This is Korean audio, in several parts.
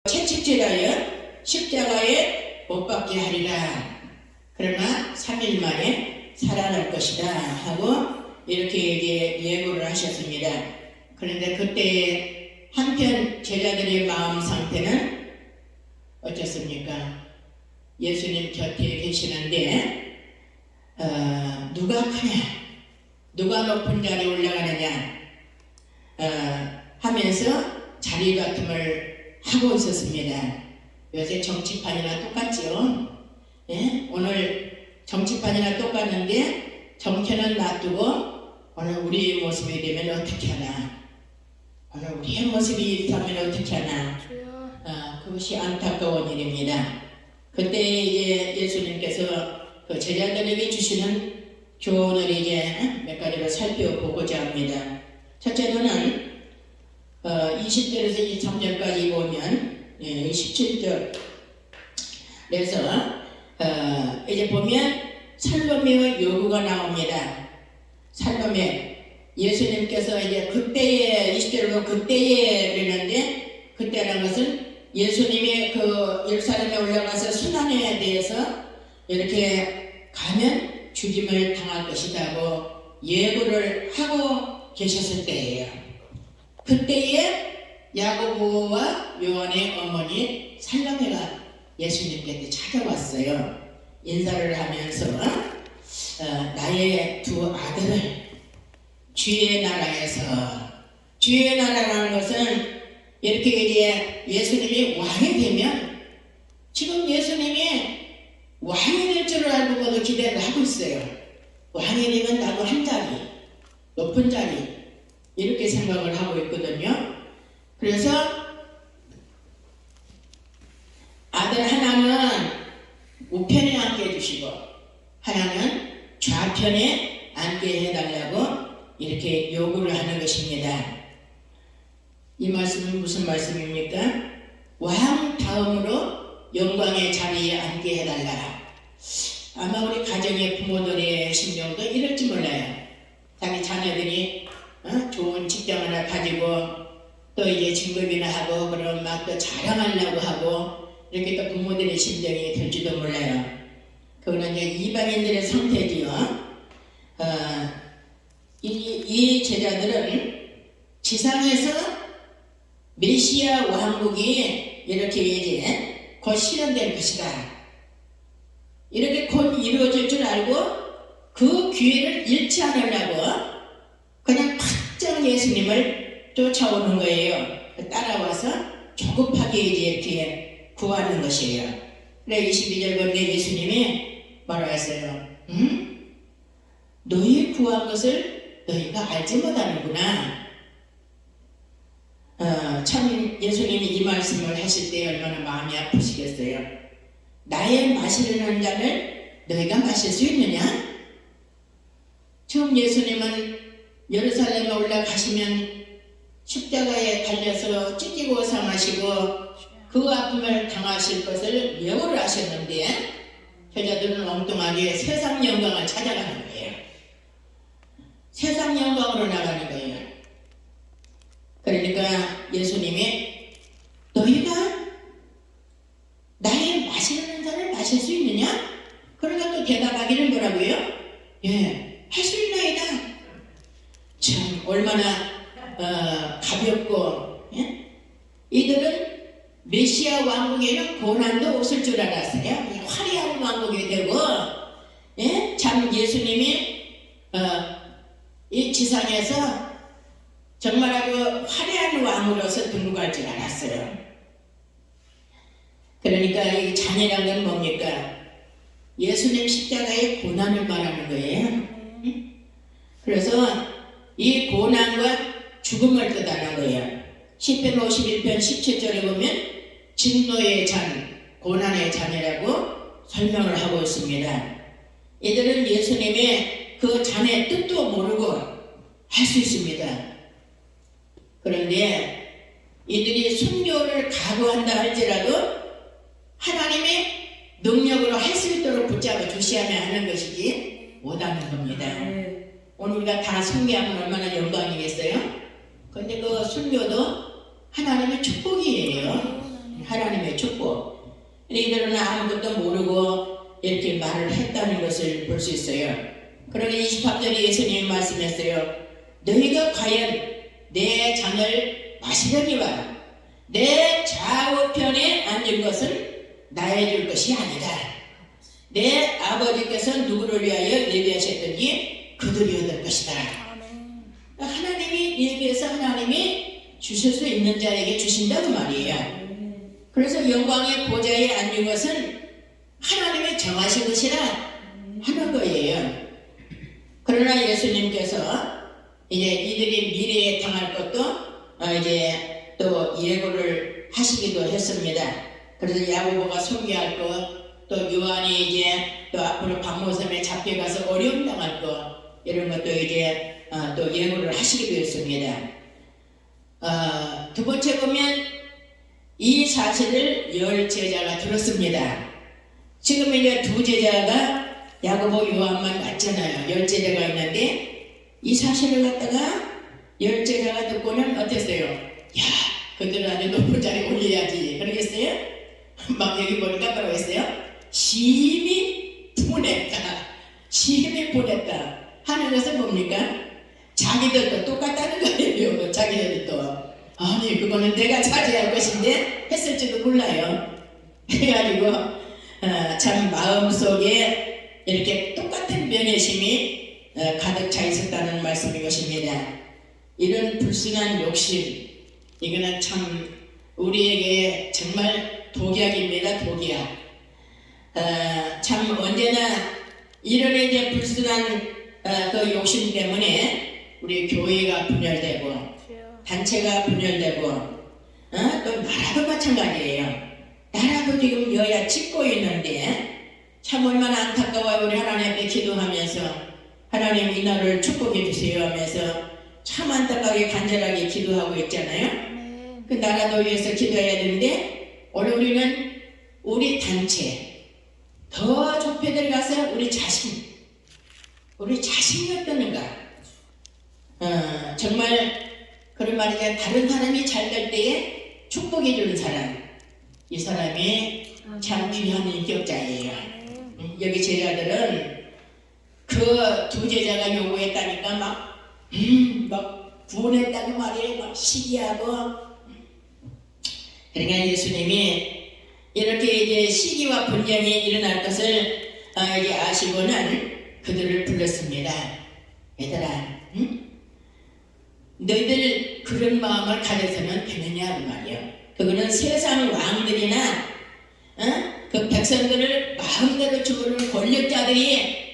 채찍질하여 십자가에 못 박게 하리라. 그러나 3일 만에 살아날 것이다 하고 이렇게 이제 예고를 하셨습니다. 그런데 그때 한편 제자들의 마음 상태는 어떻습니까? 예수님 곁에 계시는데 누가 크냐, 누가 높은 자리에 올라가느냐 하면서 자리 다툼을 하고 있었습니다. 요새 정치판이나 똑같죠. 예? 오늘 정치판이나 똑같은데 정체는 놔두고 오늘 우리의 모습이 되면 어떻게 하나, 오늘 우리의 모습이 있다면 어떻게 하나, 그것이 안타까운 일입니다. 그때 이제 예수님께서 그 제자들에게 주시는 교훈을 이제 몇 가지로 살펴보고자 합니다. 첫째로는 20절에서 23절까지 보면 27절 그래서 이제 보면 살로메의 요구가 나옵니다. 살로메, 예수님께서 이제 그때에 20절로 그때에 그러는데, 그때라는 것은 예수님이 그 예루살렘에 올라가서 순환에 대해서 이렇게 가면 죽임을 당할 것이라고 예고를 하고 계셨을 때예요. 그때에 야고보와 요한의 어머니 살로메가 예수님께 찾아왔어요. 인사를 하면서 나의 두 아들을 주의 나라에서, 주의 나라라는 것은 이렇게 이제 예수님이 왕이 되면, 지금 예수님이 왕이 될 줄 알고 모두 기대를 하고 있어요. 왕이 되면 나도 한 자리, 높은 자리, 이렇게 생각을 하고 있거든요. 그래서 아들 하나는 우편에 앉게 해주시고 하나는 좌편에 앉게 해달라고 이렇게 요구를 하는 것입니다. 이 말씀은 무슨 말씀입니까? 왕 다음으로 영광의 자리에 앉게 해달라. 아마 우리 가정의 부모들의 심정도 이럴지 몰라요. 자기 자녀들이 좋은 직장 하나 가지고 또 이제 진급이나 하고 그럼 막 또 자랑하려고 하고 이렇게 또 부모들의 심정이 들지도 몰라요. 그거는 이제 이방인들의 상태지요. 이 제자들은 지상에서 메시아 왕국이 이렇게 이제 곧 실현될 것이다, 이렇게 곧 이루어질 줄 알고 그 기회를 잃지 않으려고 그냥 팍정 예수님을 쫓아오는 거예요. 따라와서 조급하게 이제 이렇게 구하는 것이에요. 그래 22절 보니까 예수님이 뭐라 했어요? 너희 구한 것을 너희가 알지 못하는구나. 참 예수님이 이 말씀을 하실 때 얼마나 마음이 아프시겠어요. 나의 마시려는 잔을 너희가 마실 수 있느냐? 처음 예수님은 예루살렘에 올라가시면 십자가에 달려서 찢기고 상하시고 그 아픔을 당하실 것을 예고를 하셨는데, 제자들은 엉뚱하게 세상 영광을 찾아가는 거예요. 세상 영광으로 나가는 거예요. 그러니까 예수님이 너희가 나의 마시는 잔을 마실 수 있느냐? 그러니까 또 대답하기는 뭐라고요? 예, 할 수 있나이다. 참 얼마나 가볍고, 예? 이들은 메시아 왕국에는 고난도 없을 줄 알았어요. 화려한 왕국이 되고, 예? 참 예수님이 이 지상에서 정말 아주 화려한 왕으로서 등극할 줄 알았어요. 그러니까 이 잔이란 건 뭡니까? 예수님 십자가의 고난을 말하는 거예요. 그래서 이 고난과 죽음을 뜻하는 거예요. 시편 51편 17절에 보면 진노의 잔, 고난의 잔이라고 설명을 하고 있습니다. 이들은 예수님의 그 잔의 뜻도 모르고 할 수 있습니다. 그런데 이들이 순교를 각오한다 할지라도 하나님의 능력으로 할 수 있도록 붙잡아 주시하며 하는 것이지 못하는 겁니다. 오늘 우리가 다 순교하면 얼마나 영광이겠어요? 그런데 그 순교도 하나님의 축복이에요. 하나님의 축복. 이들은 아무것도 모르고 이렇게 말을 했다는 것을 볼 수 있어요. 그러니 28절에 예수님이 말씀했어요. 너희가 과연 내 잔을 마시려니와 내 좌우편에 앉은 것은 나의 줄 것이 아니다. 내 아버지께서 누구를 위하여 예비하셨더니 그들이 얻을 것이다. 하나님이 예비해서 하나님이 주실 수 있는 자에게 주신다고 말이에요. 그래서 영광의 보좌에 앉은 것은 하나님이 정하신 것이라 하는 거예요. 그러나 예수님께서 이제 이들이 미래에 당할 것도 이제 또 예고를 하시기도 했습니다. 그래서 야고보가 소개할 것, 또 요한이 이제 또 앞으로 박모섬에 잡혀가서 어려움 당할 것, 이런 것도 이제 또 예고를 하시기도 했습니다. 두 번째 보면 이 사실을 열 제자가 들었습니다. 지금 이제 두 제자가 야고보 요한만 맞잖아요. 열 제자가 있는데 이 사실을 갖다가 열 제자가 듣고는 어땠어요? 야, 그들은 아주 높은 자리에 올려야지. 그러겠어요? 막 여기 보니까 뭐라고 했어요? 심히 분했다. 심히 분했다 하는 것은 뭡니까? 자기들도 똑같다는 거예요. 자기들도 아니 그거는 내가 차지할 것인데 했을지도 몰라요. 그래가지고 참 마음속에 이렇게 똑같은 면회심이 가득 차 있었다는 말씀인 것입니다. 이런 불순한 욕심, 이거는 참 우리에게 정말 독약입니다. 독약. 참 언제나 이런 이제 불순한 그 욕심 때문에 우리 교회가 분열되고 단체가 분열되고 또 나라도 마찬가지예요. 나라도 지금 여야 찍고 있는데 참 얼마나 안타까워요. 우리 하나님 앞에 기도하면서 하나님 이 나라를 축복해 주세요 하면서 참 안타깝게 간절하게 기도하고 있잖아요. 그 나라도 위해서 기도해야 되는데 오늘 우리는 우리 단체 더 좁혀 들어가서 우리 자신이 어떠는가. 정말 그런 말이죠. 다른 사람이 잘 될 때에 축복해 주는 사람, 이 사람이 참 귀한 인격자예요. 여기 제자들은 그 두 제자가 요구했다니까 막 분했다는 말이에요. 막 시기하고. 그러니까 예수님이 이렇게 이제 시기와 분쟁이 일어날 것을 이제 아시고는 그들을 불렀습니다. 얘들아, 너희들 그런 마음을 가져서는 되느냐 그 말이에요. 그거는 세상 왕들이나 그 백성들을 마음대로 주부는 권력자들이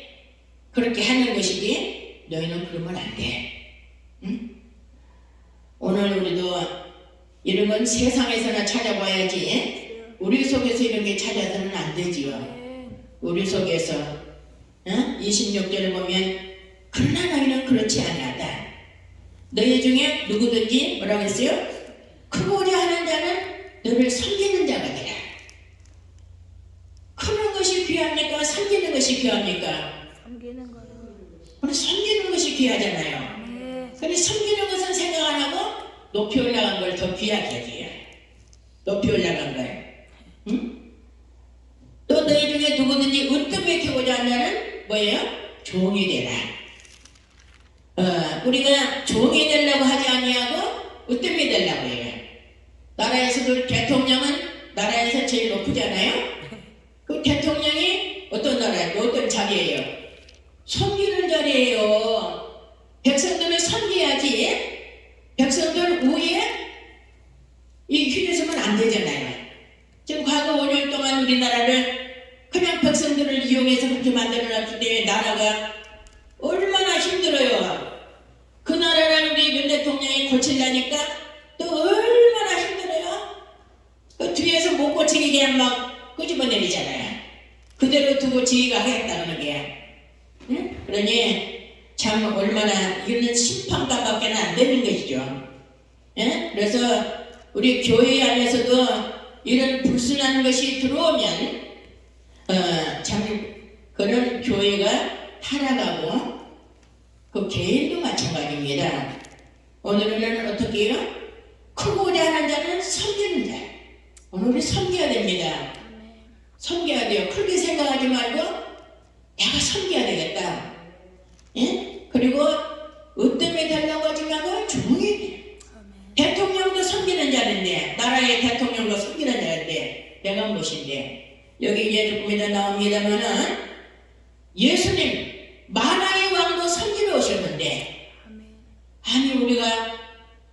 그렇게 하는 것이지 너희는 그러면 안 돼. 오늘 우리도 이런 건 세상에서나 찾아봐야지 우리 속에서 이런 게 찾아서는 안 되지요. 우리 속에서 26절을 보면 그러나 너희는 그렇지 아니하다. 너희 중에 누구든지 뭐라고 했어요? 크고자 하는 자는 너를 섬기는 자가 되라. 크는 것이 귀합니까? 섬기는 것이 귀합니까? 섬기는 거요. 우리 섬기는 것이 귀하잖아요. 근데 섬기는 것은 생각 안 하고 높이 올라간 걸 더 귀하게 해줘요. 높이 올라간 걸. 또 너희 중에 누구든지 으뜸에 키우고자 하는 자는 뭐예요? 종이 되라. 우리가 종이 되려고 하지 아니하고 으뜸이 되려고 해요. 나라에서도 대통령은 나라에서 제일 높으잖아요. 그 대통령이 어떤 나라예요? 어떤 자리예요? 섬기는 자리예요. 백성들을 섬겨야지. 백성들 위에 이 휘둘리면 안 되잖아요. 지금 과거 5년 동안 우리나라를 그냥 백성들을 이용해서 그렇게 만들어놨기 때문에 나라가 얼마나 힘들어요. 그 나라를 우리 윤 대통령이 고치려니까 또 얼마나 힘들어요. 그 뒤에서 못 고치게 그냥 막 끄집어내리잖아요. 그대로 두고 지휘가 하겠다는 게. 응? 그러니 참 얼마나 이거는 심판감밖에 안 되는 것이죠. 예? 그래서 우리 교회 안에서도 이런 불순한 것이 들어오면 참 그런 교회가 타락하고 그 개인도 마찬가지입니다. 오늘은 어떻게 해요? 크고자 하는 자는 섬기는 자. 오늘 우리 섬겨야 됩니다. 섬겨야 돼요. 크게 생각하지 말고 내가 섬겨야 되겠다. 예? 그리고 으뜸에 달라고 하지 말고 조용히 대통령도 섬기는 자인데 나라의 대통령도 섬기는 자인데 내가 무엇인데 여기 이제 조금 이따 나옵니다만은 예수님 만왕의 왕도 섬기러 오셨는데 아니 우리가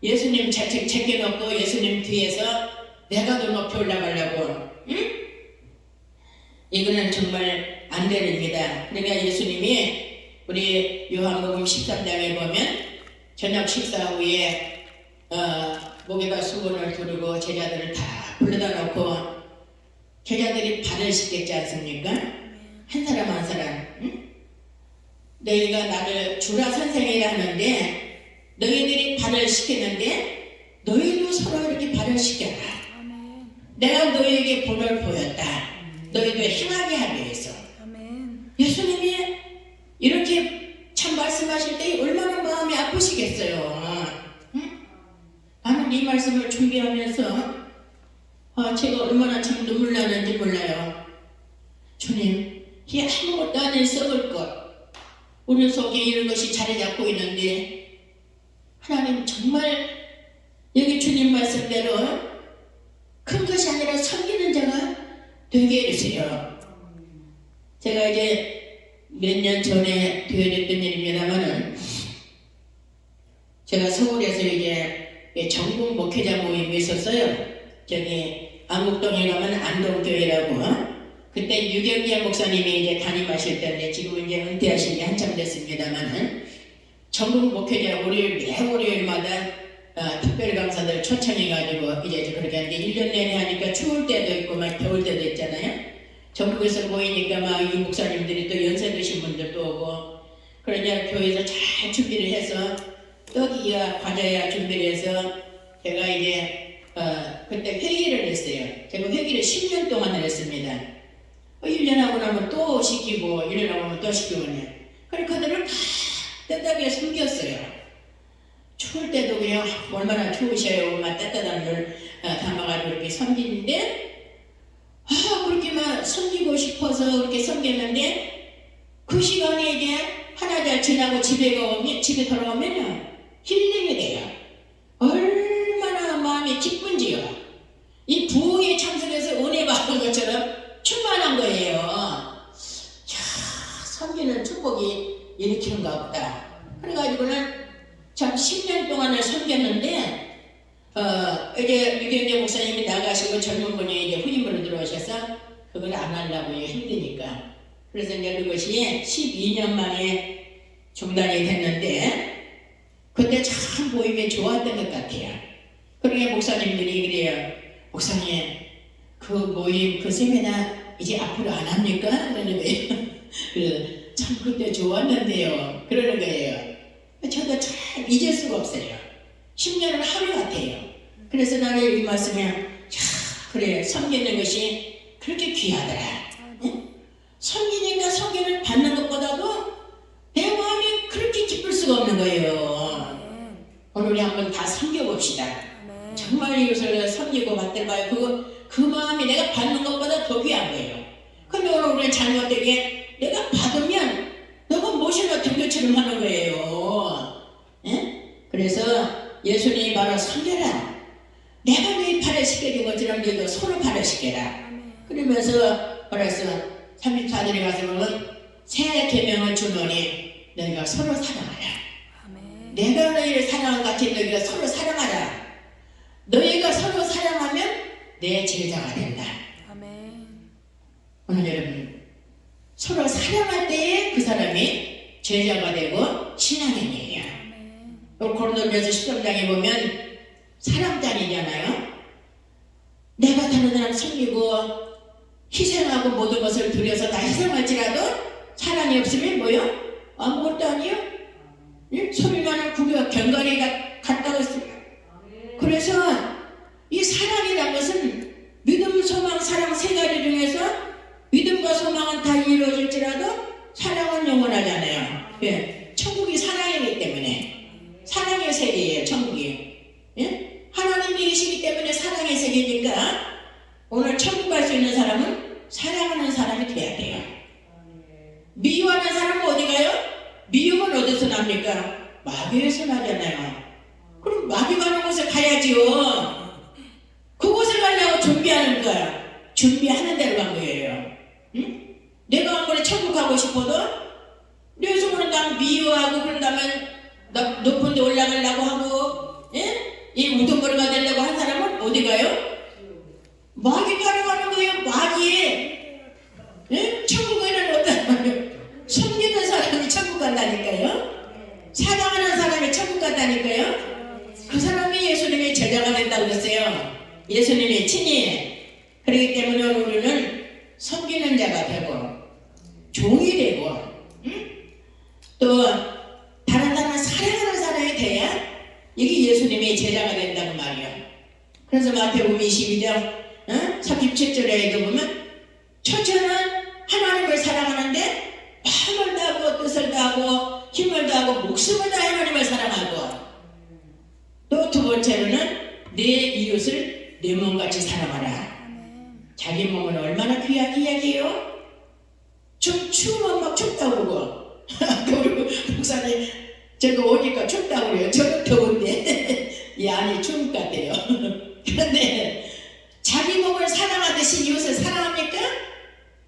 예수님 제껴놓고 예수님 뒤에서 내가 더 높이 올라가려고 응? 이거는 정말 안 되는 일이다. 그러니까 예수님이 우리 요한복음 13장에 보면 저녁 식사 후에 목에다 수건을 두르고 제자들을 다 불러다 놓고 제자들이 발을 씻겠지 않습니까? 한 사람 한 사람 응? 너희가 나를 주라 선생이라 하는데 너희들이 발을 씻겠는데 너희도 서로 이렇게 발을 씻겨라. 내가 너희에게 본을 보였다. 너희도 행하게 하기 위해서. 예수님이 이렇게 참 말씀하실 때 얼마나 마음이 아프시겠어요. 응? 나는 이 말씀을 준비하면서 제가 얼마나 참 눈물 나는지 몰라요. 주님, 이 아무것도 아닌 썩을 것 우리 속에 이런 것이 자리 잡고 있는데 하나님 정말 여기 주님 말씀대로 큰 것이 아니라 섬기는 자가 되게 해주세요. 제가 이제 몇 년 전에 되어졌던 일입니다만은 제가 서울에서 이제 전국 목회자 모임이 있었어요. 저기 안국동에 가면 안동교회라고 그때 유경재 목사님이 이제 담임하실 때인데 지금 이제 은퇴하신 지 한참 됐습니다만은 전국 목회자 매 월요일마다 특별 강사들 초청해가지고 이제 그렇게 하는데 1년 내내 하니까 추울 때도 있고 막 더울 때도 있잖아요. 전국에서 모이니까 막 이 목사님들이 또 연세 드신 분들도 오고 그러냐 교회에서 잘 준비를 해서 떡이야 과자야 준비를 해서 제가 이제 그때 회기를 했어요. 제가 회기를 10년 동안을 했습니다. 1년 하고 나면 또 시키고 1년 하고 나면 또 시키고 그래 그들을 다 따뜻하게 숨겼어요. 추울 때도 그냥 얼마나 추우셔요. 막 따뜻한 물 담아가지고 이렇게 섬기는데 그렇게 막 섬기고 싶어서 그렇게 섬겼는데 그 시간에 이제 하나달 지나고 집에 돌아오면 힐링이 돼요. 얼마나 마음이 기쁜지요. 이 부흥에 참석해서 은혜 받은 것처럼 충만한 거예요. 섬기는 축복이 일으키는가 보다. 그래가지고는 참 10년 동안을 섬겼는데 이제 유경재 목사님이 나가시고 젊은 분이 이제 후임으로 들어오셔서 그걸 안 하려고요. 힘드니까. 그래서 이제 그것이 12년 만에 중단이 됐는데 그때 참 모임이 좋았던 것 같아요. 그러니까 목사님들이 그래요. 목사님 그 모임 그 세미나 이제 앞으로 안 합니까? 그러는 거예요. 그래서 참 그때 좋았는데요. 그러는 거예요. 저도 참 잊을 수가 없어요. 10년은 하루 같아요. 그래서 나는 이 말씀에 그래 섬기는 것이 그렇게 귀하더라. 응? 섬기니까 섬기를 받는 것보다도 내 마음이 그렇게 기쁠 수가 없는 거예요. 오늘 우리 한번 다 섬겨봅시다. 정말 이것을 섬기고 받들봐요. 그 마음이 내가 받는 것보다 더 귀한 거예요. 근데 오늘 우리는 잘못되게 내가 받으면 너가 무엇이나 된 것처럼 하는 거예요. 예? 그래서 예수님이 바로 섬겨라. 내가 너희 발을 씻겨준 것처럼 너희도 서로 발을 씻겨라. 그러면서 그래서 34절에 가서 보면 새 계명을 주노니 너희가 서로 사랑하라. 내가 너희를 사랑한 같이 너희가 서로 사랑하라. 너희가 서로 사랑하면 내 제자가 된다. 오늘 여러분 서로 사랑할 때에 그 사람이 제자가 되고 신앙인이에요. 고린도전서 13장에 보면 사랑장이잖아요. 내가 다른 사람 섬기고 희생하고 모든 것을 들여서 다 희생할지라도 사랑이 없으면 뭐요? 아무것도 아니요. 소리만은 구겨 견과리가 같다고 했어요. 그래서 이 사랑이라는 것은 믿음, 소망, 사랑 세 가지 중에서 믿음과 소망은 다 이루어질지라도 사랑은 영원하잖아요. 예. 천국이 사랑이기 때문에 사랑의 세계예요. 천국이. 예? 하나님이 계시기 때문에 사랑의 세계니까 있는 사람은 사랑하는 사람이 돼야 돼요. 미워하는 사람은 어디 가요? 미움은 어디서 납니까? 마귀에서 나잖아요. 그럼 마귀 가는 곳에 가야지요. 그곳에 가려고 준비하는 거야. 준비하는 대로 간 거예요. 응? 내가 한 번에 천국 가고 싶어도 내 속으로 난 미워하고 그런 다음에 높은 데 올라가려고 하고, 예? 이 우두머리가 되려고 한 사람은 어디 가요? 마귀 가는 거예요. 마귀에. 예? 천국에는 어떤 말이에요? 섬기는 사람이 천국 간다니까요. 사랑하는 사람이 천국 간다니까요. 그 사람이 예수님의 제자가 된다고 그랬어요. 예수님의 친히. 그렇기 때문에 우리는 섬기는 자가 되고 종이 되고, 응? 또 다른 사람을 사랑하는 사람이 돼야 이게 예수님의 제자가 된다는 말이야. 그래서 마태복음 22장 37절에도 보면 첫째는 하나님을 사랑하는데 마음을 다하고 뜻을 다하고 힘을 다하고 목숨을 다해 하나님을 사랑하고, 또 두 번째로는 내 이웃을 내 몸같이 사랑하라. 자기 몸은 얼마나 귀하게 이야기해요? 좀 추우면 막 춥다고 그러고 우리 목사님 제가 오니까 춥다고 그래요. 저는 더운데 이 안이 추울 것 같아요. 그런데 자기 몸을 사랑하듯이 이웃을 사랑합니까?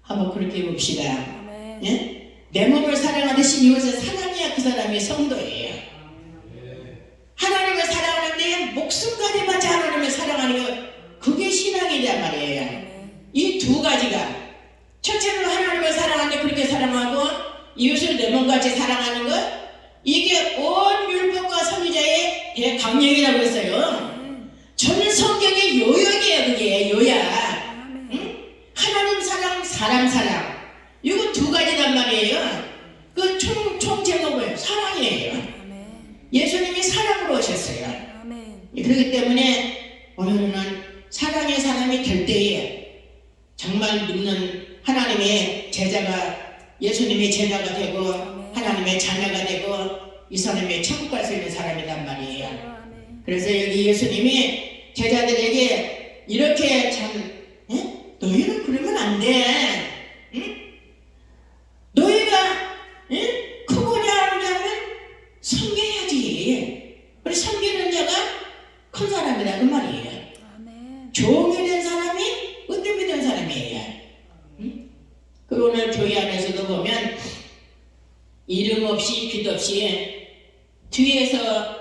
한번 그렇게 해봅시다. 예? 내 몸을 사랑하듯이 이웃을 사랑해야 그 사람이 성도예요. 하나님을 사랑하는데 목숨까지 바쳐 하나님을 사랑하는 거, 그게 신앙이란 말이에요. 이 두 가지가, 첫째는 하나님을 사랑하는데 그렇게 사랑하고 이웃을 내 몸같이 사랑하는 것, 이게 온 율법과 선지자의 대강령이라고 했어요. 전 성경의 요약이에요. 그게 요약. 응? 하나님 사랑, 사람 사랑, 이거 두 가지란 말이에요. 그 총 제목은 사랑이에요. 예수님이 사랑으로 오셨어요. 그렇기 때문에 오늘은 사랑의 사람이 될 때에 정말 믿는 하나님의 제자가, 예수님의 제자가 되고 하나님의 자녀가 되고 이 사람이 천국 갈 수 있는 사람이란 말이에요. 그래서 여기 예수님이 제자들에게 이렇게 참, 너희는 그러면 안 돼. 응? 너희가 크고자 하는 자는 섬겨야지. 그래, 섬기는 자가 큰 사람이다 그 말이에요. 종이 된 사람이 으뜸이 된 사람이에요. 그리고 오늘 교회 안에서도 보면 이름 없이 빛 없이 뒤에서,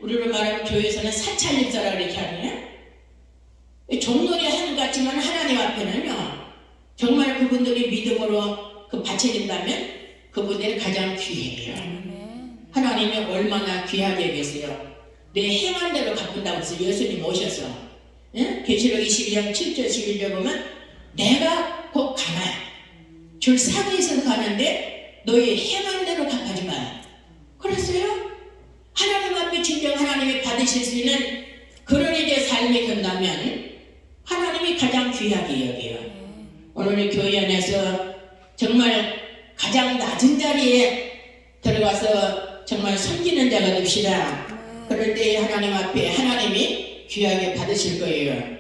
우리로 말하면 교회에서는 사찰립사라고 이렇게 하네요. 종놀이 하는 것 같지만 하나님 앞에는요, 정말 그분들이 믿음으로 그 바쳐진다면 그분들이 가장 귀해요. 하나님이 얼마나 귀하게 계세요. 내 행한 대로 갚는다고 해서 예수님 오셔서, 계시록 22장 7절 11절 보면 내가 곧 가나 줄 상에 있어서 가는데 너희 행한 대로 갚아주마. 그랬어요? 하나님 앞에 진정 하나님이 받으실 수 있는 그런 이제 삶이 된다면 하나님이 가장 귀하게 여겨요. 오늘 교회 안에서 정말 가장 낮은 자리에 들어가서 정말 섬기는 자가 됩시다. 그럴 때 하나님 앞에 하나님이 귀하게 받으실 거예요.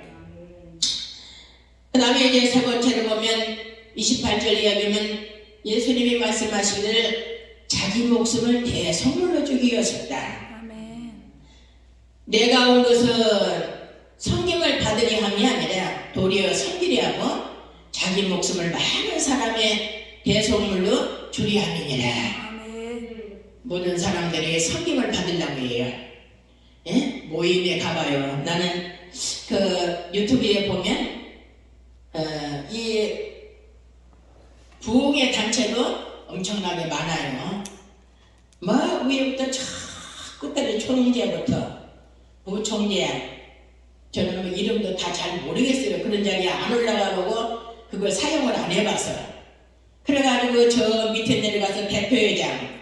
그 다음에 이제 세 번째로 보면 28절 이야기는 예수님이 말씀하시기를 자기 목숨을 대성물로 주기 위하셨다. 내가 온 것은 성경을 받으리 함이 아니라 도리어 섬기리 하고 자기 목숨을 많은 사람의 대성물로 주리 함이니라. 모든 사람들이 섬김을 받으려고 해요. 모임에 가봐요. 나는 그 유튜브에 보면 이 부흥의 단체도 엄청나게 많아요. 뭐 위에부터 저 끝까지 총재부터 부총재, 저는 뭐 이름도 다 잘 모르겠어요. 그런 자리에 안 올라가보고 그걸 사용을 안 해봐서. 그래가지고 저 밑에 내려가서 대표회장,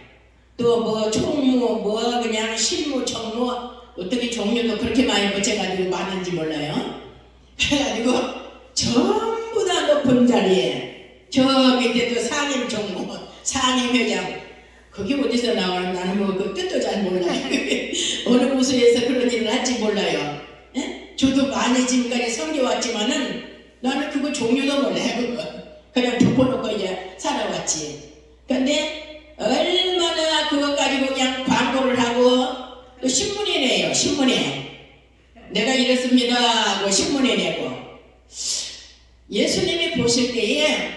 또 뭐 총무, 뭐 그냥 실무, 총무, 어떻게 종류도 그렇게 많이 붙여가지고 많은지 몰라요. 그래가지고 전부 다 높은 자리에 저 밑에도 상임 총무, 상임 회장, 그게 어디서 나오는, 나는 뭐 그 뜻도 잘 몰라요. 어느 부서에서 그런 일을 할지 몰라요. 저도 많이 지금까지 섬겨왔지만은 나는 그거 종류도 몰라요. 그거. 그냥 덮어놓고 이제 살아왔지. 근데 얼마나 그것 가지고 그냥 광고를 하고 또 신문에 내요. 신문에 내가 이랬습니다 하고 신문에 내고 예수님이 보실 때에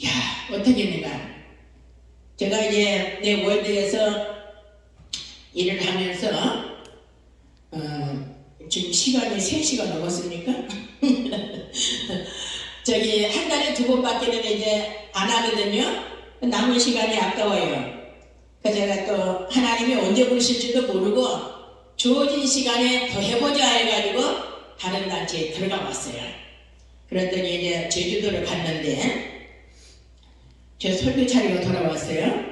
야 어떻게 내가 제가 이제 내 월드에서 일을 하면서 지금 시간이 3시가 넘었습니까? 저기 한 달에 2번밖에는 이제 안 하거든요. 남은 시간이 아까워요. 그래서 제가 또 하나님이 언제 부르실지도 모르고 주어진 시간에 더 해보자 해가지고 다른 단체에 들어가 왔어요. 그랬더니 이제 제주도를 갔는데 제 설교 차리고 돌아왔어요.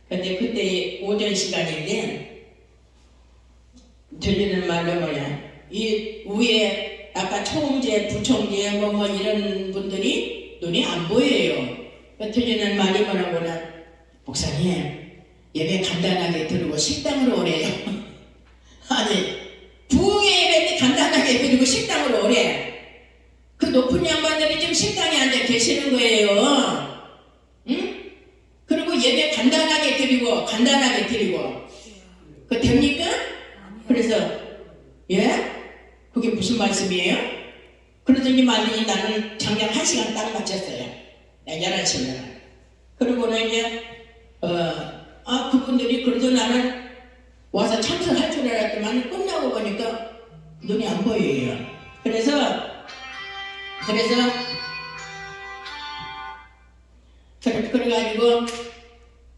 근데 그때 오전 시간인데 들리는 말로 뭐냐 이 위에 아까 총재, 부총재 뭐 이런 분들이 눈이 안 보여요. 들리는 말이 뭐라고나 목사님 예배 간단하게 드리고 식당으로 오래요. 아니 부흥의 예배인데 간단하게 드리고 식당으로 오래. 그 높은 양반들이 지금 식당에 앉아 계시는 거예요. 응? 그리고 예배 간단하게 드리고 그 됩니까? 그래서 예? 그게 무슨 말씀이에요? 그러더니 말더니 나는 장장 1시간 딱 맞췄어요. 11시면. 그리고는 이제 그분들이 그래도 나는 와서 참석할 줄 알았더만 끝나고 보니까 눈이 안 보여요. 그래서 그래가지고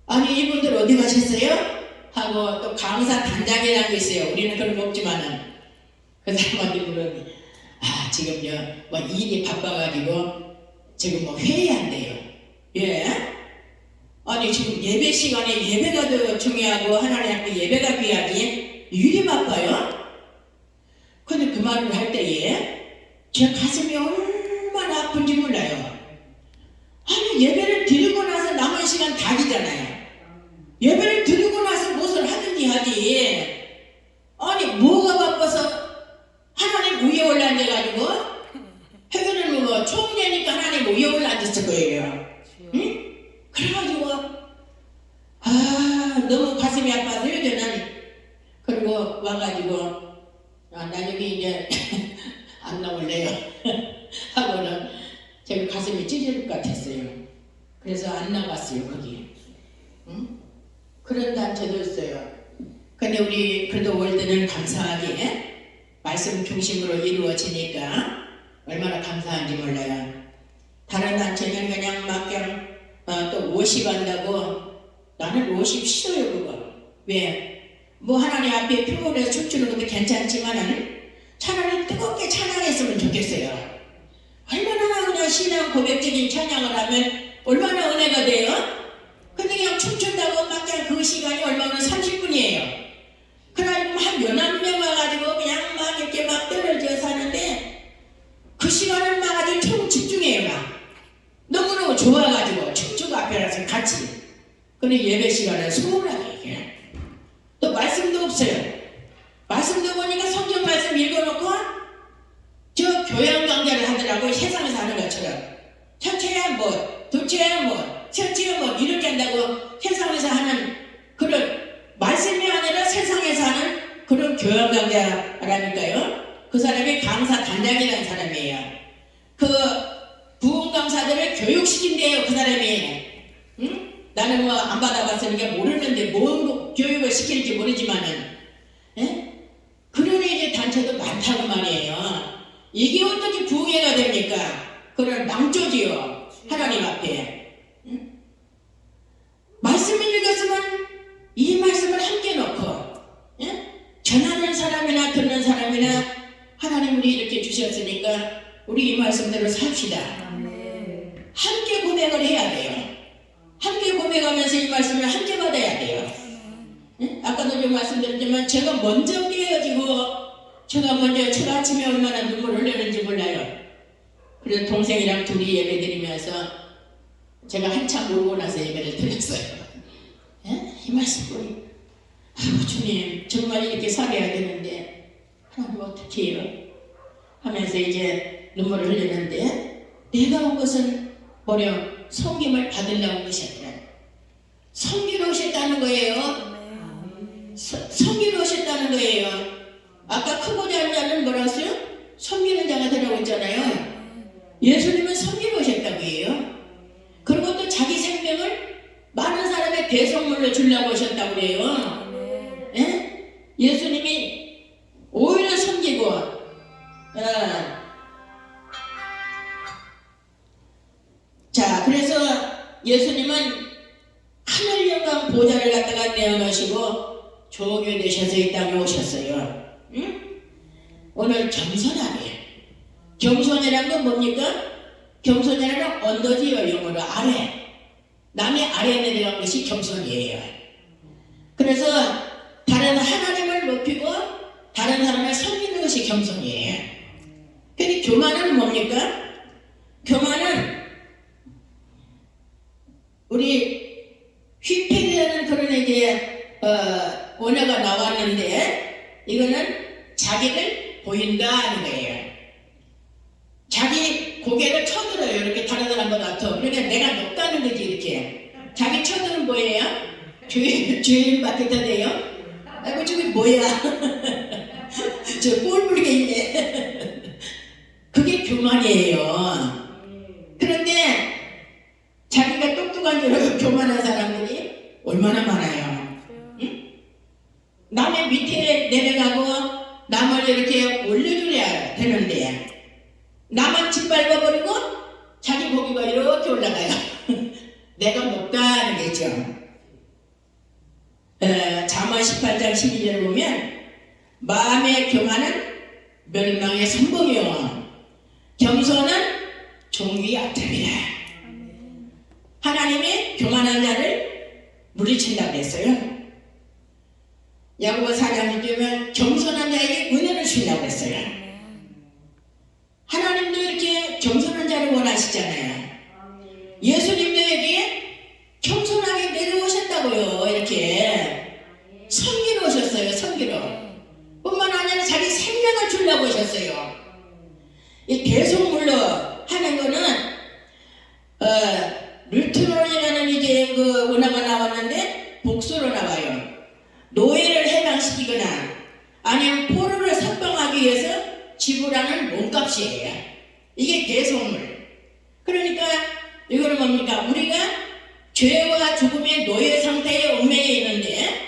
아니 이분들 어디 가셨어요? 하고 또 강사 단장이라는 게 있어요. 우리는 그런 거 없지만은 그 사람한테 물으니 지금 뭐 일이 바빠가지고 지금 뭐 회의한대요. 예? 아니 지금 예배 시간에 예배가 더 중요하고 하나님 앞에 예배가 귀하지 일이 바빠요? 근데 그 말을 할 때에 제 가슴이 얼마나 아픈지 몰라요. 아니 예배를 드리고 나서 남은 시간 닭이잖아요. 예배를 드리고 나서 무엇을 하든지 하지. 아니 뭐가 바빠서 하나님 위에 올라앉아가지고 해결은 뭐 총재니까 하나님 위에 올라앉았을 거예요. 응? 그래가지고 너무 가슴이 아파서요 저는. 그리고 와가지고 나 여기 이제 안 나올래요 하고는 제가 가슴이 찢어질 것 같았어요. 그래서 안 나갔어요 거기. 응? 그런 단체도 있어요. 근데 우리 그래도 월드는 감사하게 말씀 중심으로 이루어지니까 얼마나 감사한지 몰라요. 다른 단체는 그냥 막 그냥 또 워십한다고. 나는 워십 싫어요 그거. 왜? 뭐 하나님 앞에 표현해서 춤추는 것도 괜찮지만은 차라리 뜨겁게 찬양했으면 좋겠어요. 얼마나 그냥 신앙 고백적인 찬양을 하면 얼마나 은혜가 돼요? 근데 그냥 춤춘다고 막 그냥 그 시간이 얼마나 30분이에요. 그래가지고 한 몇몇 명 와가지고 그냥 막 이렇게 막 떨어져서 하는데 그 시간을 막 아주 총 집중해요. 막 너무너무 좋아가지고 춤추고 앞에 가서 같이. 근데 예배 시간에 소홀하게 이게 또 말씀도 없어요. 말씀도 보니까 성경 말씀 읽어놓고 저 교양 강좌를 하더라고요. 세상에서 하는 것처럼 첫째야 뭐 둘째야 뭐 셋째야 뭐 이렇게 한다고 세상에서 하는 그런 말씀이 아니라 세상에서 하는 그런 교양 강좌라니까요. 그 사람이 강사 단장이라는 사람이에요. 그 부흥 강사들을 교육시킨대요. 그 사람이. 응? 나는 뭐 안 받아봤으니까 모르는데 뭔 교육을 시킬지 모르지만은 예? 그런 이제 단체도 많다고 말이에요. 이게 어떻게 부흥회가 됩니까? 그런 망조지요. 하나님 앞에. 응? 말씀을 읽었으면 이 말씀을 함께 놓고 예? 전하는 사람이나 듣는 사람이나 하나님 우리 이렇게 주셨으니까 우리 이 말씀대로 삽시다. 함께 고백을 해야 돼요. 함께 고백하면서 이 말씀을 함께 받아야 돼요. 예? 아까도 좀 말씀드렸지만 제가 먼저 깨어지고 제가 아침에 얼마나 눈물을 흘리는지 몰라요. 그래서 동생이랑 둘이 예배 드리면서 제가 한참 모르고 나서 예배를 드렸어요. 예? 이 말씀 보니 주님 정말 이렇게 살아야 되는데 하나님 어떻게 해요? 하면서 이제 눈물을 흘리는데 내가 온 것은 뭐려 섬김을 받으려고 온 것이 아니라 섬기러 오셨다는 거예요. 섬기러 오셨다는 거예요. 아까 크고 작은 자는 뭐라 했어요? 섬기는 자가 되라고 했잖아요. 예수님은 섬기러 오셨다고 해요. 그리고 또 자기 생명을 많은 사람의 대성물로 주려고 오셨다고 그래요. 예? 예수님이 오히려 섬기고 자, 그래서 예수님은 하늘 영광 보좌를 갖다가 내어놓으시고 조교 되셔서 이 땅에 오셨어요. 응? 오늘 겸손하게. 겸손이란 건 뭡니까? 겸손이라는 언더지요. 영어로 아래. 남의 아래에 내려간 것이 겸손이에요. 그래서 다른 하나님을 높이고 다른 사람을 섬기는 것이 겸손이에요. 근데 교만은 뭡니까? 교만은 우리 휘폐이라는 그런 이제 원어가 나왔는데 이거는 자기를 보인다 하는 거예요. 자기 고개를 쳐들어요. 이렇게 다른 사람보다 더. 그러니까 내가 높다는 거지 이렇게. 자기 쳐들은 뭐예요? 주인 맡게 돼요? 아이고 저기 뭐야? 저 꼴불게 있네. 그게 교만이에요. 그런데 자기가 똑똑한 줄 알고 교만한 사람들이 얼마나 많아요. 응? 남의 밑에 내려가고 남을 이렇게 올려줘야 되는데 나만 짓밟아버리고 자기 고기가 이렇게 올라가요. 내가 높다는 거죠. 잠언 18장 12절을 보면 마음의 교만은 멸망의 선봉이요 겸손은 종기의 앞잡이라. 하나님이 교만한 자를 물리친다고 했어요. 야고보 4장 6절에 겸손한 자에게 은혜를 주신다고 했어요. 하나님도 이렇게 겸손한 자를 원하시잖아요. 예수님도 여기에 겸손하게 내려오셨다고요. 이렇게 섬기러 오셨어요. 섬기러. 뿐만 아니라 자기 생명을 주려고 오셨어요. 이 대속물로 하는 거는 르트론이라는 이제 그 원어가 나왔는데 복수로 나와요. 노예를 해방시키거나 아니면 포로를 석방하기 위해서 지불하는 몸값이에요. 이게 대속물. 그러니까 이거는 뭡니까? 우리가 죄와 죽음의 노예 상태에 얽매여 있는데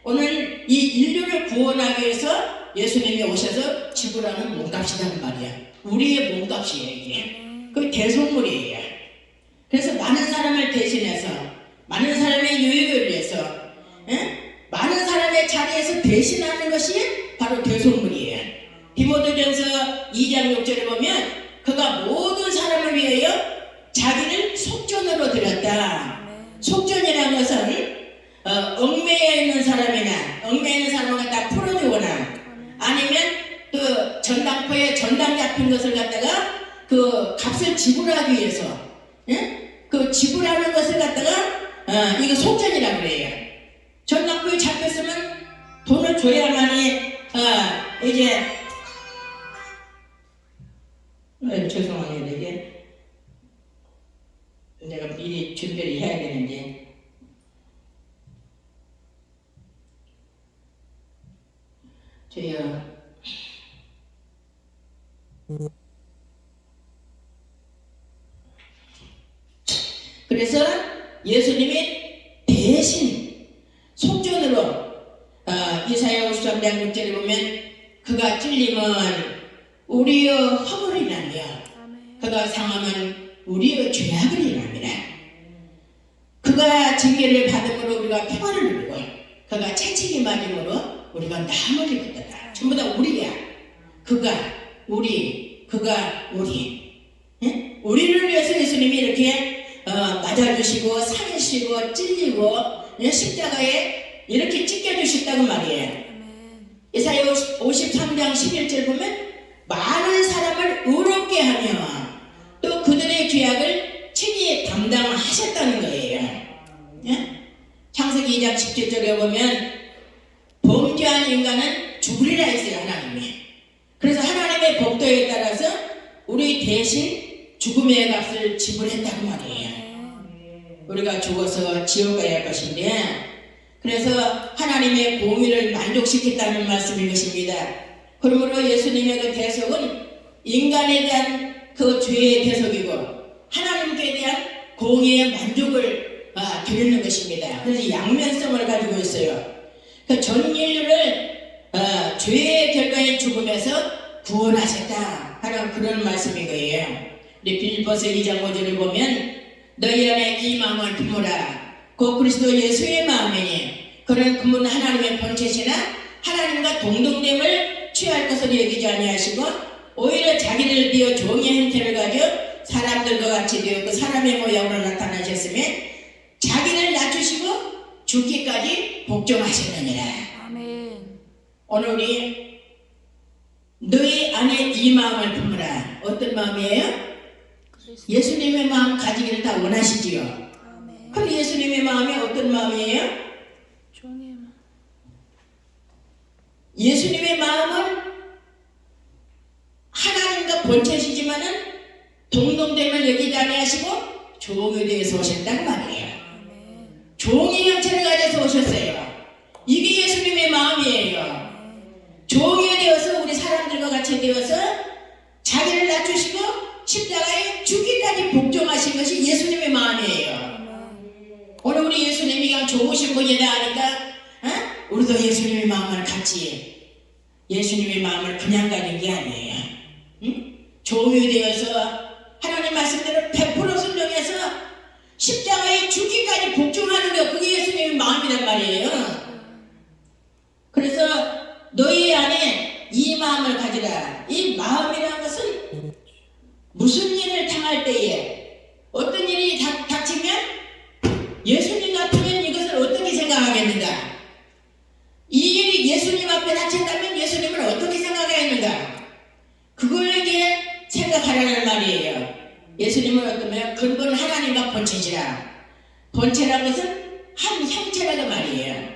오늘 이 인류를 구원하기 위해서 예수님이 오셔서 지불하는 몸값이라는 말이야. 우리의 몸값이에요. 이게. 그 대속물이에요. 그래서 많은 사람을 대신해서 많은 사람의 유익을 위해서 많은 사람의 자리에서 대신하는 것이 바로 대속물이에요. 디모데전서 2장 6절에 보면 그가 모든 사람을 위하여 자기를 속전으로 드렸다. 속전이라는 것은 얽매여 있는 사람이나 얽매여 있는 사람을 갖다 풀어주거나 아니면 그 전당포에 전당 잡힌 것을 갖다가 그 값을 지불하기 위해서 그 지불하는 것을 갖다가 이거 속전이라고 그래요. 전당포에 잡혔으면 돈을 줘야만이 이제 죄송합니다. 이게 내가 미리 준비를 해야 되는데 저요 그래서 예수님이 대신 속전으로 이사야 53장 6절에 보면 그가 찔림은 우리의 허물이 나며 그가 상함은 우리의 죄악을 인합니다. 그가 징계를 받음으로 우리가 평안을 누리고 그가 채찍이 맞음으로 우리가 나음을 입었다. 전부 다 우리야. 그가 우리 그가 우리 우리를 위해서 예수님이 이렇게 맞아주시고 살리시고 찔리고 십자가에 이렇게 찢겨주셨다고 말이에요. 이사야 53장 11절 보면 많은 사람을 의롭게 하며 또 그들의 죄악을 친히 담당하셨다는 거예요. 창세기 2장 17절에 보면 범죄한 인간은 죽으리라 했어요. 하나님이. 그래서 하나님의 법도에 따라서 우리 대신 죽음의 값을 지불했다고 말이에요. 우리가 죽어서 지옥 가야 할 것인데, 그래서 하나님의 공의를 만족시켰다는 말씀인 것입니다. 그러므로 예수님의 그 대속은 인간에 대한 그 죄의 대속이고 하나님께 대한 공의의 만족을 드리는 것입니다. 그래서 양면성을 가지고 있어요. 그 전 인류를 죄의 결과인 죽음에서 구원하셨다 하는 그런 말씀인 거예요. 우리 빌립보서 2장 5절을 보면 너희 안에 이 마음을 품으라. 곧 그리스도 예수의 마음이니 그는 그분 하나님의 본체시나 하나님과 동등됨을 취할 것으로 여기지 아니하시고 오히려 자기를 비어 종의 형태를 가져 사람들과 같이 되어 그 사람의 모양으로 나타나셨으며 자기를 낮추시고 죽기까지 복종하셨느니라. 아멘. 오늘 우리 너희 안에 이 마음을 품으라. 어떤 마음이에요? 예수님의 마음 가지기를 다 원하시지요. 아멘. 그럼 예수님의 마음이 어떤 마음이에요? 종의 마음. 예수님의 마음은 하나님과 본체시지만은 동등됨을 여기지 아니하시고 종에 대해서 오셨단 말이에요. 아멘. 종의 형체를 가져서 오셨어요. 이게 예수님의 마음이에요. 종이 되어서 우리 사람들과 같이 되어서 자기를 낮추시고 십자가에 죽기까지 복종하신 것이 예수님의 마음이에요. 오늘 우리 예수님이 그냥 좋으신 분이다 하니까 우리도 예수님의 마음을 같이 예수님의 마음을 그냥 가진 게 아니에요. 응? 종이 되어서 하나님 말씀대로 100% 순종해서 십자가에 죽기까지 복종하는 게 그게 예수님의 마음이란 말이에요. 그래서 너희 안에 이 마음을 가지라. 이 마음이라는 것은 무슨 일을 당할 때에 어떤 일이 닥치면 예수님 같으면 이것을 어떻게 생각하겠는가? 이 일이 예수님 앞에 닥친다면 예수님을 어떻게 생각하겠는가? 그걸 이제 생각하라는 말이에요. 예수님은 어떠면 근본 하나님과 본체시라. 본체라는 것은 한 형체라는 말이에요.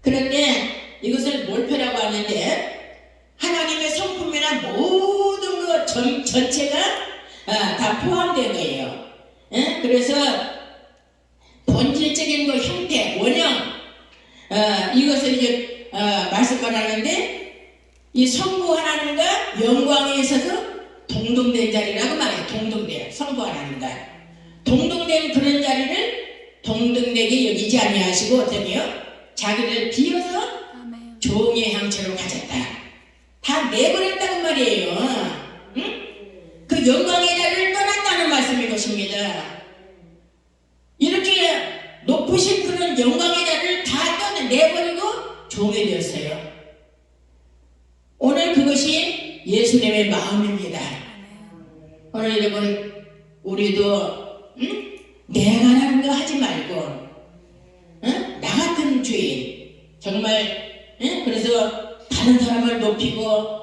그런데 이것을 몰표라고 하는데 하나님의 성품이나 모든 것 전체가 다 포함된 거예요. 그래서 본질적인 그 형태, 원형 이것을 이제 말씀을 하는데 이 성부 하나님과 영광에 있어서 동등된 자리라고 말해요. 동등된 성부 하나님과 동등된 그런 자리를 동등되게 여기지 아니하시고 어떠냐 자기를 비워서 종의 형체로 가졌다. 다 내버렸다는 말이에요. 응? 그 영광의 자리를 떠났다는 말씀인 것입니다. 이렇게 높으신 그런 영광의 자리를 다 내버리고 종이 되었어요. 오늘 그것이 예수님의 마음입니다. 오늘 여러분 우리도 내가 하는 거 하지 말고 나 같은 죄인 정말 그래서 다른 사람을 높이고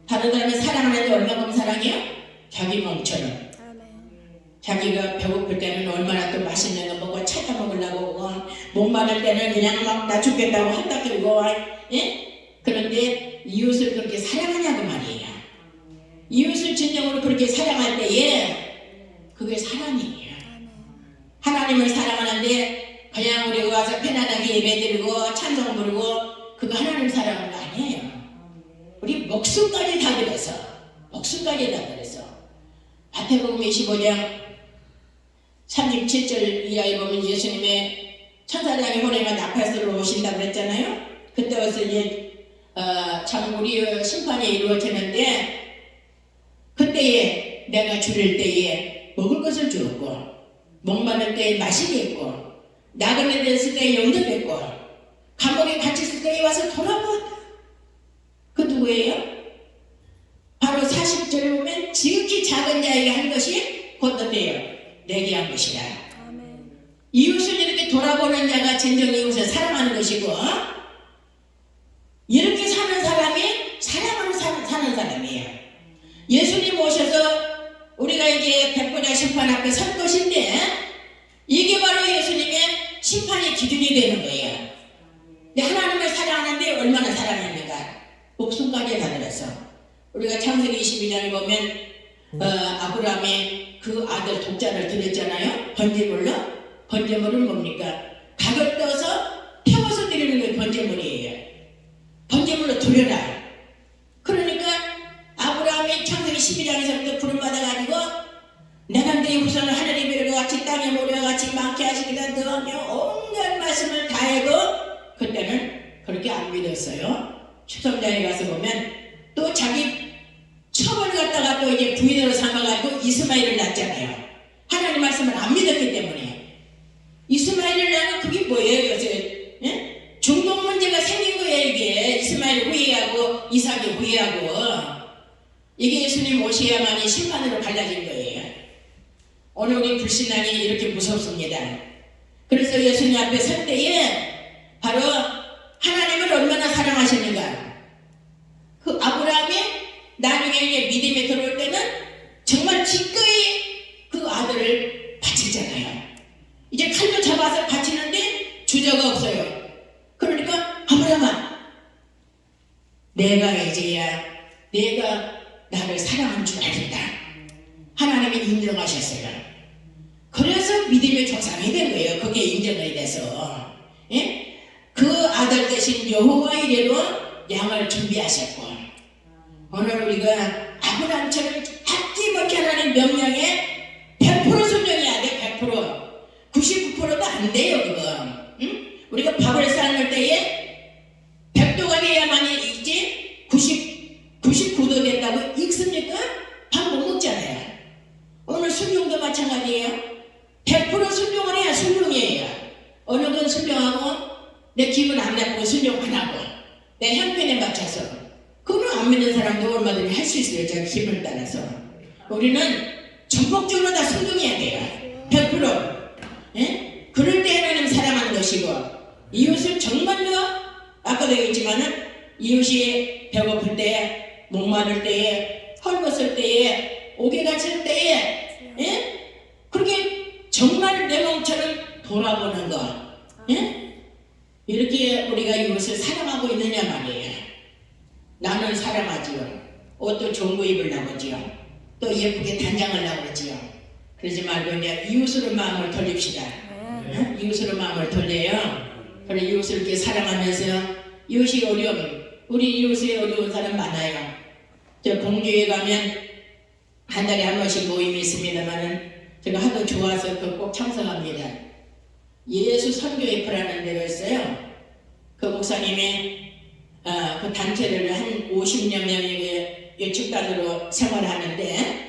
다른 사람을 사랑하는데 얼마큼 사랑해요? 자기 몸처럼. 자기가 배고플 때는 얼마나 또 맛있는 거 먹고 찾아 먹으려고 목마를 때는 그냥 막 나 죽겠다고 한다 그러고 그런데 이웃을 그렇게 사랑하냐고 말이에요. 이웃을 진정으로 그렇게 사랑할 때에 그게 사랑이에요. 하나님을 사랑하는데 그냥 우리가 와서 편안하게 예배드리고 찬송 부르고 그거 하나님 사랑하는 거 아니에요. 우리 목숨까지 다 들여서 목숨까지 다 들여서 마태복음 25장 37절 이하에 보면 예수님의 천사장이 호령과 나팔소리로 오신다고 그랬잖아요. 그때 와서 이제 참 우리 심판이 이루어지는데 그때에 내가 줄일 때에 먹을 것을 주었고 목마를 때에 마시게 했고 나그네 됐을 때에 영접했고 감옥에 갇혔을 때에 와서 돌아보았다. 그 누구예요? 바로 40절에 보면 지극히 작은 자에게 한 것이 곧 어때요? 내게 한 것이라. 이웃을 이렇게 돌아보는 자가 진정 이웃을 사랑하는 것이고 이렇게 사는 사람이 사랑으로 사는 사람이에요. 예수님 오셔서 우리가 이제 백보자 심판 앞에 설 것인데 이게 바로 예수님의 심판의 기준이 되는 거예요. 근데 하나님을 사랑하는데 얼마나 사랑합니까? 목숨까지 다 들어서 우리가 창세기 22장에 보면 아브라함이 그 아들 독자를 드렸잖아요. 번제물로. 번제물은 뭡니까? 닭을 떠서 태워서 드리는 게 번제물이에요. 번제물로 드려라. 그러니까 아브라함이 창세기 12장에서부터 부름받아가지고 내가 네 후손을 하늘의 별과 같이 땅의 모래와 같이 많게 하시기다 너하며 온갖 말씀을 다 해도 그때는 그렇게 안 믿었어요. 추성장에 가서 보면 또 자기 첩을 갖다가 또 이제 부인으로 삼아가지고 이스마엘을 낳잖아요. 하나님 말씀을 안 믿었기 때문에. 이스마엘을 낳으면 그게 뭐예요? 요새 중동 문제가 생긴 거예요. 이게 이스마엘 후회하고 이삭이 후회하고 이게 예수님 오셔야만이 심판으로 갈라진 거예요. 오늘 우리 불신앙이 이렇게 무섭습니다. 그래서 예수님 앞에 설 때에 바로 하나님을 얼마나 사랑하시는가. 그 아브라함이 나중에 이제 믿음에 들어올 때는 정말 기꺼이 그 아들을 바치잖아요. 이제 칼로 잡아서 바치는데 주저가 없어요. 그러니까 아브라함아, 내가 이제야 내가 나를 사랑한 줄 알겠다. 하나님이 인정하셨어요. 그래서 믿음의 조상이 된 거예요. 그게 인정이 돼서. 예? 그 아들 대신 여호와 이레로 양을 준비하셨고 오늘 우리가 아브라함처럼 아낌없이 하나님 명령에 100% 순종해야 돼. 100%. 99%도 안 돼요. 그거. 응? 우리가 밥을 삶을 때에 100도가 돼야만이 있지 99도 된다고 익습니까? 밥 못 먹잖아요. 오늘 순종도 마찬가지예요. 100% 순종을 해야 순종이에요. 어느 건 순종하고 내 기분 안 나쁘고 순종 안 하고 내 형편에 맞춰서 그거는 안 믿는 사람도 얼마든지 할 수 있어요. 자기 기분에 따라서. 우리는 전폭적으로 다 순종해야 돼요. 100%. 예? 그럴 때 하나님 사랑하는 것이고 이웃을 정말로 아까도 얘기했지만은 이웃이 배고플 때에 목마를 때에 헐벗을 때에 옥에 갇힐 때에 예? 그렇게 정말 내 몸처럼 돌아보는 거 예? 이렇게 우리가 이웃을 사랑하고 있느냐 말이에요. 나는 사랑하지요. 옷도 좋은 거 입으려고 하지요. 또 예쁘게 단장을 하고 그러지요. 그러지 말고 이제 이웃으로 마음을 돌립시다. 예? 이웃으로 마음을 돌려요. 그래 이웃을 이렇게 사랑하면서 이웃이 어려움, 우리 이웃에 어려운 사람 많아요. 저 공주에 가면 한 달에 한 번씩 모임이 있습니다만은 제가 하도 좋아서 그 꼭 참석합니다. 예수 선교회프라는 데가 있어요. 그 목사님이 그 단체를 한 50여 명의 집단으로 생활하는데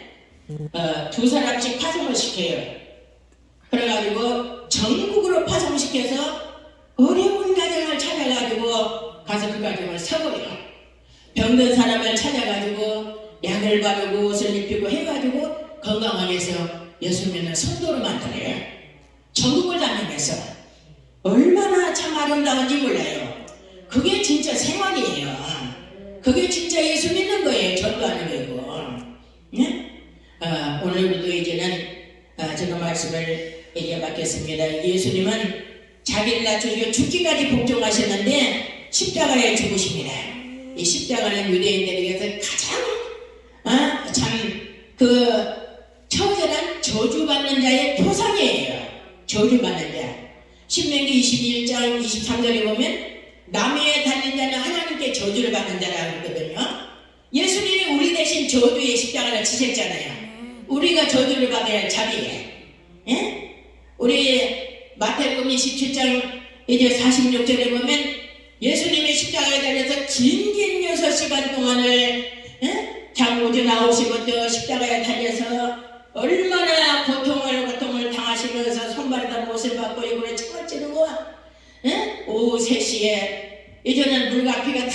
두 사람씩 파송을 시켜요. 그래가지고 전국으로 파송시켜서 어려운 가정을 찾아가지고 가서 그 가정을 세워요. 병든 사람을 찾아가지고 약을 바르고 옷을 입히고 해가지고 건강하게 해서 6명을 성도로 만들어요. 전국을 다니면서 얼마나 참 아름다운지 몰라요. 그게 진짜 생활이에요. 그게 진짜 예수 믿는 거예요. 전도하는 거고. 네? 오늘 우리도 이제는 제가 말씀을 이제 맡겠습니다. 예수님은 자기를 낮추시고 죽기까지 복종하셨는데 십자가에 죽으십니다. 이 십자가는 유대인들에게서 가장 참 그 처절한 저주받는 자의 표상이에요. 저주받는 자. 신명기 21장 23절에 보면 남위에 달린 자는 하나님께 저주를 받는 자라고 그러거든요. 예수님이 우리 대신 저주의 십자가를 지셨잖아요. 우리가 저주를 받아야 할 자리에. 예? 우리 마태복음 27장 이제 46절에 보면 예수님이 십자가에 달려서 긴 6시간 동안을 장모주 나오시고 또 십자가에 달려서 얼마나 고통을 당하시면서 손발에다 못을 받고 이번에 창을 찌르고 오후 3시에 이제는 물과 피가 다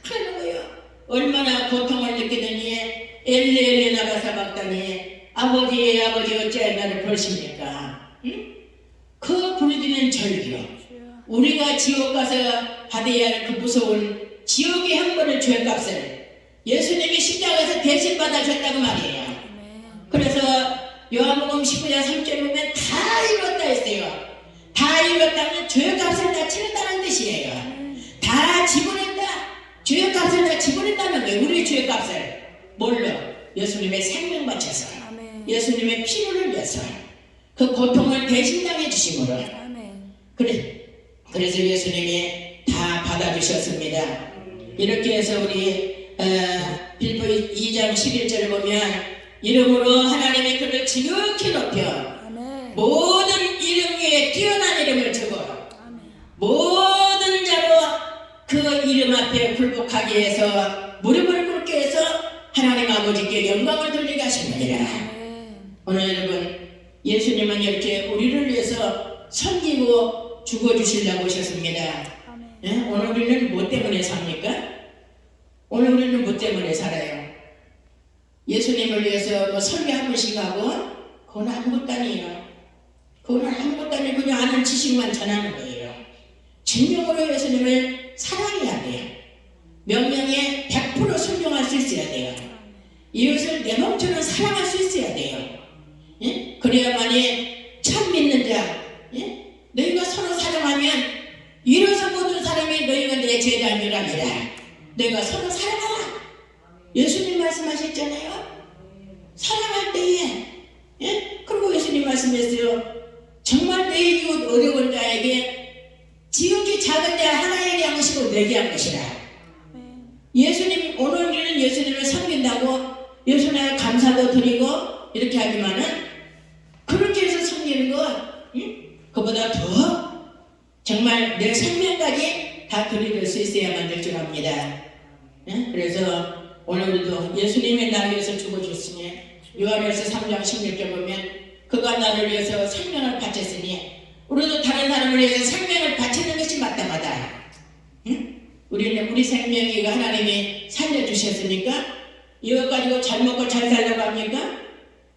흐르는 거예요. 얼마나 고통을 느끼더니 엘리 나가사 박다니 아버지 어찌하여 나를 버리십니까? 응? 그 부르짖는 절기로 우리가 지옥 가서 받아야 할 그 무서운 지옥의 형벌을 죄값을 예수님이 십자가에서 대신 받아줬다고 말이에요. 그래서 요한복음 19장 3절에 보면 다 이뤘다 했어요. 다 이뤘다면 죄값을 다 치렀다는 뜻이에요. 다 지불했다. 죄값을 다 지불했다는 거예요. 우리의 죄값을. 뭘로? 예수님의 생명 바쳐서 아멘. 예수님의 피를 흘려서 그 고통을 대신당해 주심으로 아멘. 그래서 예수님이 다 받아주셨습니다. 이렇게 해서 우리 빌보 2장 11절을 보면 이름으로 하나님의 그를 지극히 높여 아멘. 모든 이름 위에 뛰어난 이름을 주고 아멘. 모든 자로 그 이름 앞에 굴복하게 해서 무릎을 꿇게 해서 하나님 아버지께 영광을 돌리게 하십니다. 아멘. 오늘 여러분 예수님은 이렇게 우리를 위해서 섬기고 죽어주시려고 오셨습니다. 아멘. 예? 오늘 우리는 뭐 때문에 삽니까? 오늘 우리는 뭐 때문에 살아요? 예수님을 위해서 뭐 설교 한 번씩 하고 그건 아무것도 아니에요. 그건 아무것도 아니고 그냥 아는 지식만 전하는 거예요. 진정으로 예수님을 사랑해야 돼요. 명령에 100% 순종할 수 있어야 돼요. 이웃을 내 몸처럼 사랑할 수 있어야 돼요. 예? 그래야만이 참 믿는 자. 예? 너희가 서로 사랑하면 이로써 모든 사람이 너희가 내 제자인 줄 압니다. 너희가 서로 사랑하라. 예수님 말씀하셨잖아요. 사랑할 때에 예? 그리고 예수님 말씀했어요. 정말 내 이웃 어려운 자에게 지극히 작은 자 하나에게 한 것이고 내게 한 것이라. 예수님 오늘 우리는 예수님을 섬긴다고 예수님에 감사도 드리고 이렇게 하지만은 그렇게 해서 섬기는 것 그보다 더 정말 내 생명까지 다 드릴 수 있어야만 될 줄 압니다. 예? 그래서 오늘 우리도 예수님의 나를 위해서 죽어주셨으니 요한일서 3장 16절 보면 그가 나를 위해서 생명을 바쳤으니 우리도 다른 사람을 위해서 생명을 바치는 것이 마땅하다. 응? 우리는 우리 생명이 하나님이 살려주셨으니까 이것 가지고 잘 먹고 잘 살려고 합니까?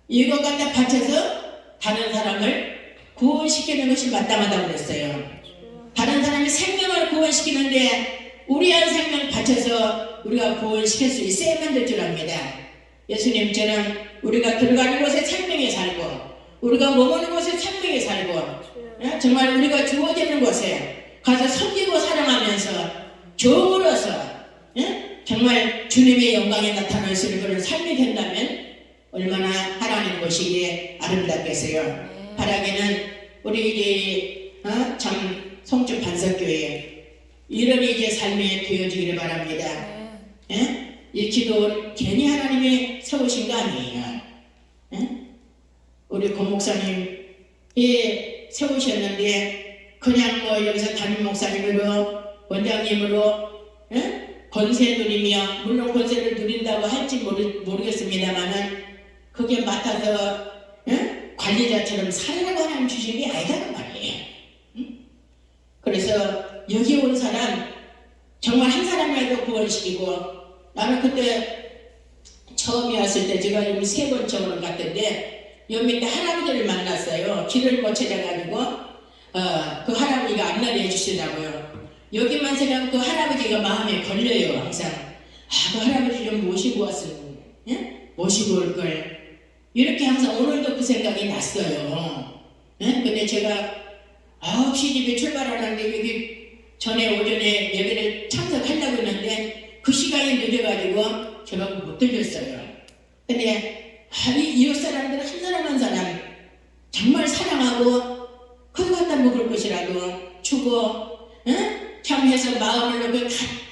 이것 갖다 바쳐서 다른 사람을 구원시키는 것이 마땅하다고 그랬어요. 다른 사람이 생명을 구원시키는데 우리 한 생명 바쳐서 우리가 구원시킬 수 있어야만 될 줄 압니다. 예수님처럼 우리가 들어가는 곳에 생명이 살고 우리가 머무는 곳에 생명이 살고 정말 우리가 주어지는 곳에 가서 섬기고 사랑하면서 종으로서 정말 주님의 영광에 나타날 수 있는 그런 삶이 된다면 얼마나 하나님 보시기에 아름답겠어요. 바라기는 우리 이제 참 성주 반석교회 이런 이제 삶이 되어지기를 바랍니다. 이 기도는 괜히 하나님이 세우신 거 아니에요. 우리 고 목사님이 세우셨는데 그냥 뭐 여기서 담임 목사님으로 원장님으로 권세 누리며 물론 권세를 누린다고 할지 모르겠습니다만은 그게 맡아서 관리자처럼 살아가고 하나님 주신 게 아니다는 말이에요. 그래서 여기 온 사람 정말 한 사람이라도 구원시키고 나는 그때 처음에 왔을 때 제가 여기 3번째 갔던데 여기 밑에 할아버지를 만났어요. 길을 못 찾아가지고 그 할아버지가 안내를 해주시더라고요. 여기만 생각하면 그 할아버지가 마음에 걸려요. 항상 그 할아버지 좀 모시고 왔으면 모시고 올걸 이렇게 항상 오늘도 그 생각이 났어요. 근데 제가 9시 집에 출발하는데 여기 전에 오전에 예배를 참석하려고 했는데 그 시간이 늦어가지고 제가 못 들렸어요. 근데 이웃 사람들 한 사람 한 사람 정말 사랑하고 그거 갖다 먹을 것이라도 주고 참 해서 마음을 놓고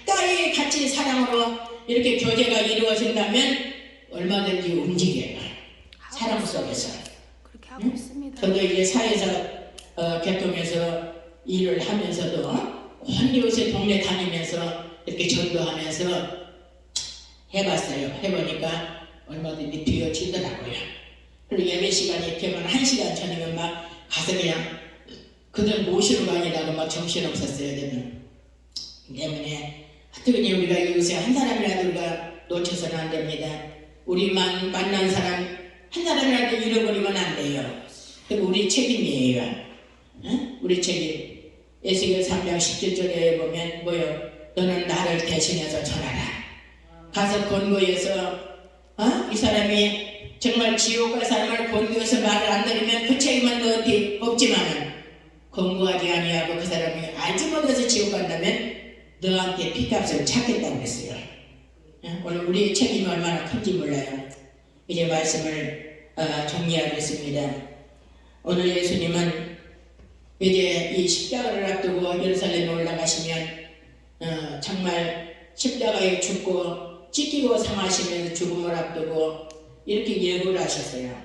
가까이 같이 사랑으로 이렇게 교제가 이루어진다면 얼마든지 움직여요. 사랑 속에서. 그렇게 하고 있습니다. 저도 이제 사회에서 개통해서 일을 하면서도 온 이웃의 동네 다니면서 이렇게 전도하면서 해봤어요. 해보니까 얼마든지 되어지더라고요. 그리고 예배 시간이 이렇게 만 1시간 전이면 막 가서 그냥 그들 모시러 가니라고 막 정신없었어요. 때문에 하여튼 우리가 이웃에 한 사람이라도 우리가 놓쳐서는 안 됩니다. 우리만 만난 사람 한 사람이라도 잃어버리면 안 돼요. 그리고 우리 책임이에요. 우리 책임. 에스겔 3장 17절에 보면 뭐요? 너는 나를 대신해서 전하라. 가서 권고해서 이 사람이 정말 지옥 갈 사람을 권고해서 말을 안 들으면 그 책임은 너한테 없지만은 권고하지 아니하고 그 사람이 알지 못해서 지옥 간다면 너한테 피값을 찾겠다고 했어요. 오늘 우리의 책임이 얼마나 큰지 몰라요. 이제 말씀을 정리하겠습니다. 오늘 예수님은 이제 이 십자가를 앞두고 예루살렘에 올라가시면 정말 십자가에 죽고 찢기고 상하시면서 죽음을 앞두고 이렇게 예고를 하셨어요.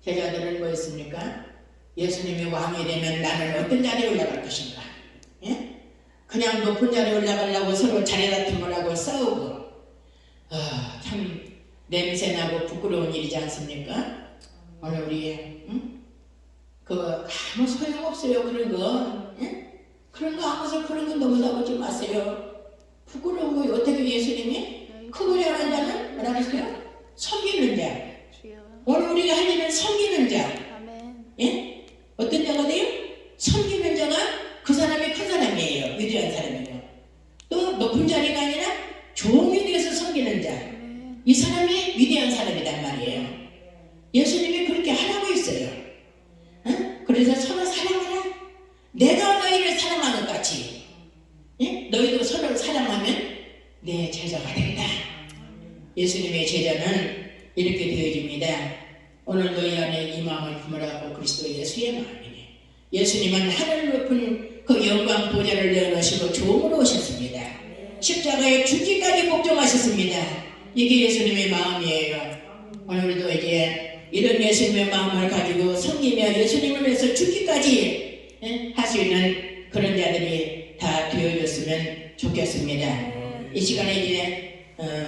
제자들은 뭐였습니까? 예수님이 왕이 되면 나는 어떤 자리에 올라갈 것인가? 예? 그냥 높은 자리에 올라가려고 서로 자리 다툼을 하고 싸우고 참 냄새나고 부끄러운 일이지 않습니까? 오늘 우리 아무 소용없어요. 그런 거 그런 거 아무서 그런 거 넘어다보지 마세요. 부끄러운 거 어떻게 예수님이 크고 잘한 자는 뭐라 그랬어요? 섬기는 자. 주여. 오늘 우리가 할 일은 섬기는 자. 아멘. 예? 어떤 자가 돼요? 섬기는 자가 그 사람이 큰 사람이에요. 위대한 사람이고. 또 높은 자리가 아니라 종이 되어서 섬기는 자. 아멘. 이 사람이 위대한 사람이란 말이에요. 예수님이 그렇게 하라고 했어요. 그래서 서로 사랑하라. 내가 너희를 사랑한 것 같이 너희도 서로를 사랑하면 내 제자가 된다. 예수님의 제자는 이렇게 되어집니다. 오늘 너희 안에 이 마음을 품으라고 그리스도 예수의 마음이네. 예수님은 하늘 높은 그 영광 보좌를 내어놓으시고 종으로 오셨습니다. 십자가에 죽기까지 복종하셨습니다. 이게 예수님의 마음이에요. 오늘도 이제 이런 예수님의 마음을 가지고 섬기며 예수님을 위해서 죽기까지 할 수 있는 그런 자들이 다 되어졌으면 좋겠습니다. 이 시간에 이제